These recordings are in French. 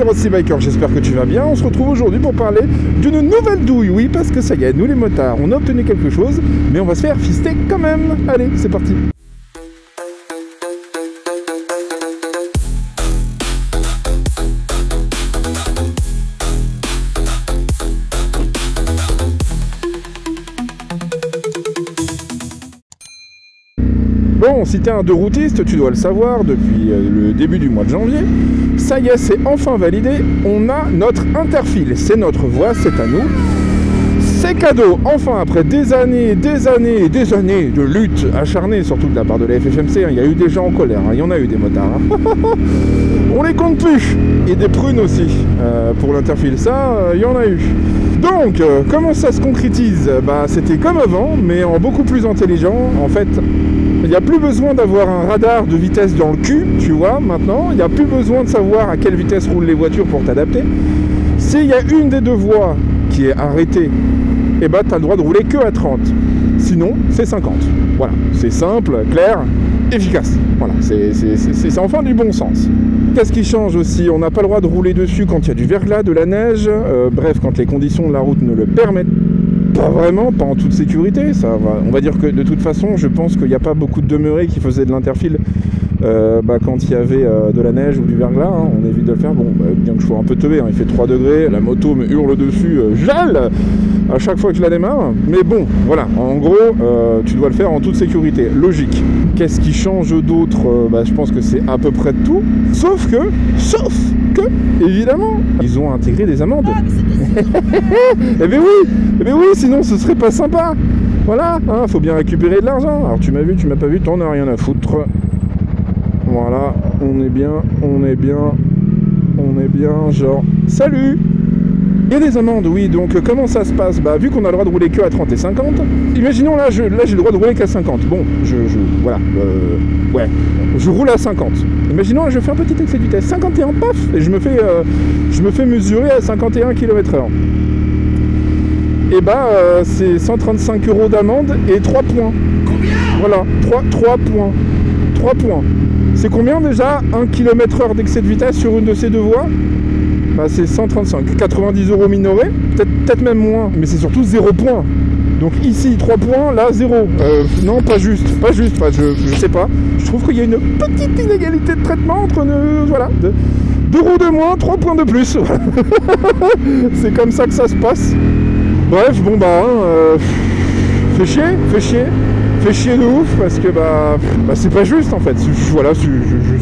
c'est Rossi Biker, j'espère que tu vas bien. On se retrouve aujourd'hui pour parler d'une nouvelle douille. Oui, parce que ça y est, nous les motards, on a obtenu quelque chose, mais on va se faire fister quand même. Allez, c'est parti. Bon, si t'es un deux-routiste, tu dois le savoir, depuis le début du mois de janvier, ça y est, c'est enfin validé, on a notre interfile, c'est notre voie, c'est à nous. C'est cadeau, enfin, après des années de lutte acharnée, surtout de la part de la FFMC, il y a eu des gens en colère, il y en a eu des motards. On les compte plus, et des prunes aussi, pour l'interfile, ça, il y en a eu. Donc, comment ça se concrétise? Bah, c'était comme avant, mais en beaucoup plus intelligent, en fait. Il n'y a plus besoin d'avoir un radar de vitesse dans le cul, tu vois, maintenant. Il n'y a plus besoin de savoir à quelle vitesse roulent les voitures pour t'adapter. S'il y a une des deux voies qui est arrêtée, eh ben, tu as le droit de rouler que à 30. Sinon, c'est 50. Voilà, c'est simple, clair, efficace. Voilà, c'est enfin du bon sens. Qu'est-ce qui change aussi? On n'a pas le droit de rouler dessus quand il y a du verglas, de la neige, bref, quand les conditions de la route ne le permettent pas vraiment, pas en toute sécurité. Ça va. On va dire que de toute façon, je pense qu'il n'y a pas beaucoup de demeurés qui faisaient de l'interfile quand il y avait de la neige ou du verglas, hein, on évite de le faire. Bon, bien que je sois un peu teubé, hein, il fait 3 degrés, la moto me hurle dessus, gèle à chaque fois que je la démarre. Mais bon, voilà, en gros, tu dois le faire en toute sécurité, logique. Qu'est-ce qui change d'autre? Je pense que c'est à peu près tout, sauf que, évidemment, ils ont intégré des amendes. Eh bien oui, sinon ce serait pas sympa. Voilà, hein, faut bien récupérer de l'argent. Alors tu m'as vu, tu m'as pas vu, t'en as rien à foutre. Voilà, on est bien, genre, salut! Il y a des amendes, oui, donc comment ça se passe? Vu qu'on a le droit de rouler que à 30 et 50, imaginons là j'ai le droit de rouler qu'à 50. Bon, je roule à 50. Imaginons là, je fais un petit excès de vitesse, 51, paf, et je me fais mesurer à 51 km/h. Et c'est 135 € d'amende et 3 points. Combien? Voilà, 3 points. 3 points. C'est combien déjà 1 km/h d'excès de vitesse sur une de ces deux voies? C'est 135. 90 € minorés, peut-être même moins, mais c'est surtout 0 points. Donc ici 3 points, là 0. Non, pas juste. Je sais pas. Je trouve qu'il y a une petite inégalité de traitement entre nous. Voilà. 2 € de moins, 3 points de plus. C'est comme ça que ça se passe. Bref, bon fait chier de ouf parce que c'est pas juste en fait. Voilà, je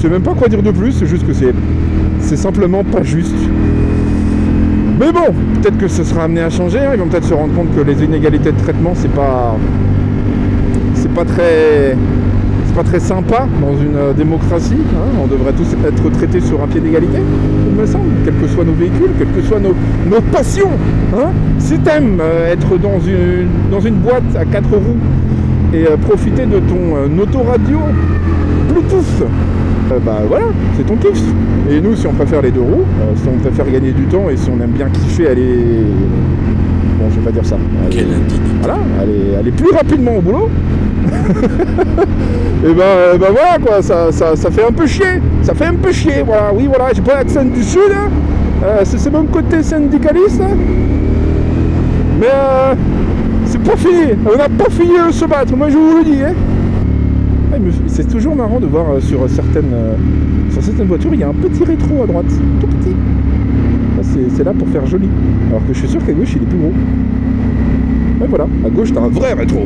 sais même pas quoi dire de plus, c'est juste que c'est simplement pas juste. Mais bon, peut-être que ce sera amené à changer, hein. Ils vont peut-être se rendre compte que les inégalités de traitement c'est pas très sympa dans une démocratie, hein. On devrait tous être traités sur un pied d'égalité, il me semble, quels que soient nos véhicules, quelles que soient nos passions, hein. Si t'aimes être dans une boîte à 4 roues et profiter de ton autoradio Bluetooth, voilà, c'est ton kiff. Et nous, si on préfère les 2 roues, si on préfère gagner du temps et si on aime bien kiffer, aller... Bon, je vais pas dire ça. Voilà, aller plus rapidement au boulot. Et voilà quoi, ça fait un peu chier. Ça fait un peu chier, voilà. Oui, voilà, j'ai pas l'accent du sud. C'est mon côté syndicaliste. Mais c'est pas fini. On n'a pas fini de se battre, moi je vous le dis. Hein. C'est toujours marrant de voir sur certaines voitures, il y a un petit rétro à droite, tout petit. C'est là pour faire joli. Alors que je suis sûr qu'à gauche il est plus gros. Et voilà, à gauche t'as un vrai rétro.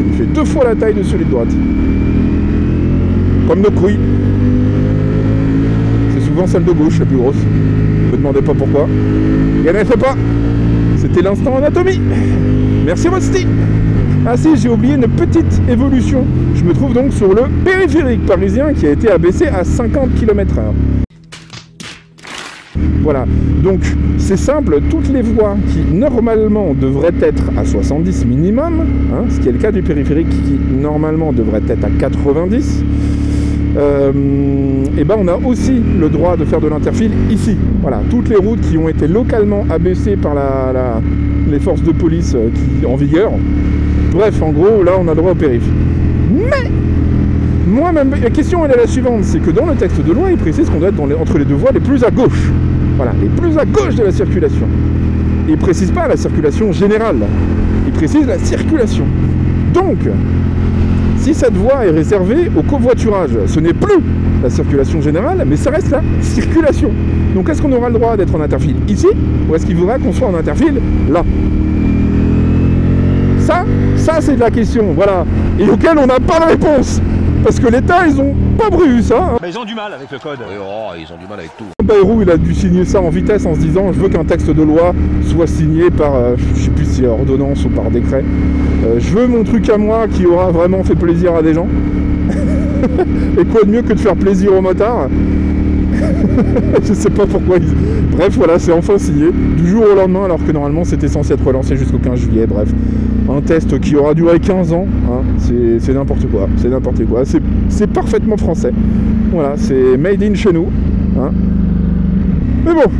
Il fait 2 fois la taille de celui de droite. Comme nos couilles. C'est souvent celle de gauche la plus grosse. Ne me demandez pas pourquoi. Et elle ne fait pas. C'était l'instant anatomie. Merci Rusty. Ah si, j'ai oublié une petite évolution. Je me trouve donc sur le périphérique parisien qui a été abaissé à 50 km/h. Voilà, donc c'est simple, toutes les voies qui normalement devraient être à 70 minimum, hein, ce qui est le cas du périphérique qui normalement devrait être à 90, on a aussi le droit de faire de l'interfile ici. Voilà, toutes les routes qui ont été localement abaissées par les forces de police en vigueur. Bref, en gros, là on a le droit au périph'. Mais moi, même, la question elle est la suivante, c'est que dans le texte de loi, il précise qu'on doit être entre les deux voies les plus à gauche. Voilà, les plus à gauche de la circulation. Il ne précise pas la circulation générale, il précise la circulation. Donc, si cette voie est réservée au covoiturage, ce n'est plus la circulation générale, mais ça reste la circulation. Donc est-ce qu'on aura le droit d'être en interfile ici, ou est-ce qu'il faudra qu'on soit en interfile là? Ça c'est la question, voilà, et auquel on n'a pas de réponse. Parce que l'État, ils ont pas prévu ça. Hein. Mais ils ont du mal avec le code. Oui, oh, ils ont du mal avec tout. Bayrou, il a dû signer ça en vitesse en se disant je veux qu'un texte de loi soit signé par, je sais plus si c'est ordonnance ou par décret. Je veux mon truc à moi qui aura vraiment fait plaisir à des gens. Et quoi de mieux que de faire plaisir aux motards? Je sais pas pourquoi ils... Bref, voilà, c'est enfin signé du jour au lendemain, alors que normalement c'était censé être relancé jusqu'au 15 juillet. Bref, un test qui aura duré 15 ans, hein, c'est n'importe quoi, c'est n'importe quoi. C'est parfaitement français. Voilà, c'est made in chez nous. Hein. Mais bon,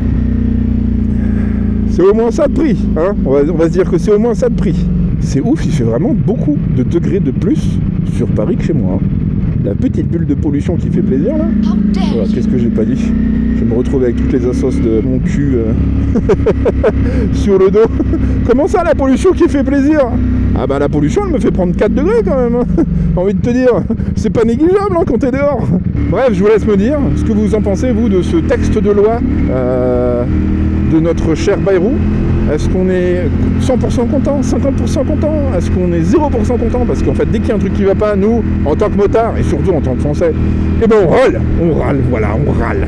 c'est au moins ça de prix. Hein. On va se dire que c'est au moins ça de prix. C'est ouf, il fait vraiment beaucoup de degrés de plus sur Paris que chez moi. Hein. La petite bulle de pollution qui fait plaisir là. Voilà, qu'est-ce que j'ai pas dit? Je vais me retrouver avec toutes les assos de mon cul sur le dos. Comment ça la pollution qui fait plaisir? Ah bah la pollution elle me fait prendre 4 degrés quand même. Hein. J'ai envie de te dire, c'est pas négligeable hein, quand t'es dehors. Bref, je vous laisse me dire ce que vous en pensez vous de ce texte de loi de notre cher Bayrou. Est-ce qu'on est 100% content, 50% content? Est-ce qu'on est 0% content? Parce qu'en fait, dès qu'il y a un truc qui va pas, nous, en tant que motards, et surtout en tant que Français, eh ben on râle, voilà, on râle.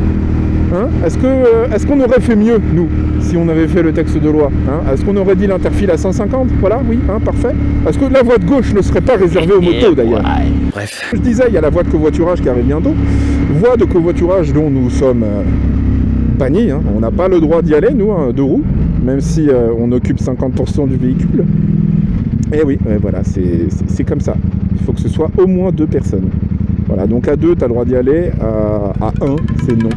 Hein? Est-ce qu'on aurait fait mieux, nous, si on avait fait le texte de loi? Hein? Est-ce qu'on aurait dit l'interfile à 150? Voilà, oui, hein, parfait. Est-ce que la voie de gauche ne serait pas réservée aux motos, d'ailleurs? Bref. Je disais, il y a la voie de covoiturage qui arrive bientôt. Voie de covoiturage dont nous sommes bannis. Hein? On n'a pas le droit d'y aller, nous, hein, deux roues. Même si on occupe 50% du véhicule. Et oui, voilà, c'est comme ça. Il faut que ce soit au moins 2 personnes. Voilà, donc à 2, tu as le droit d'y aller. À 1, c'est non.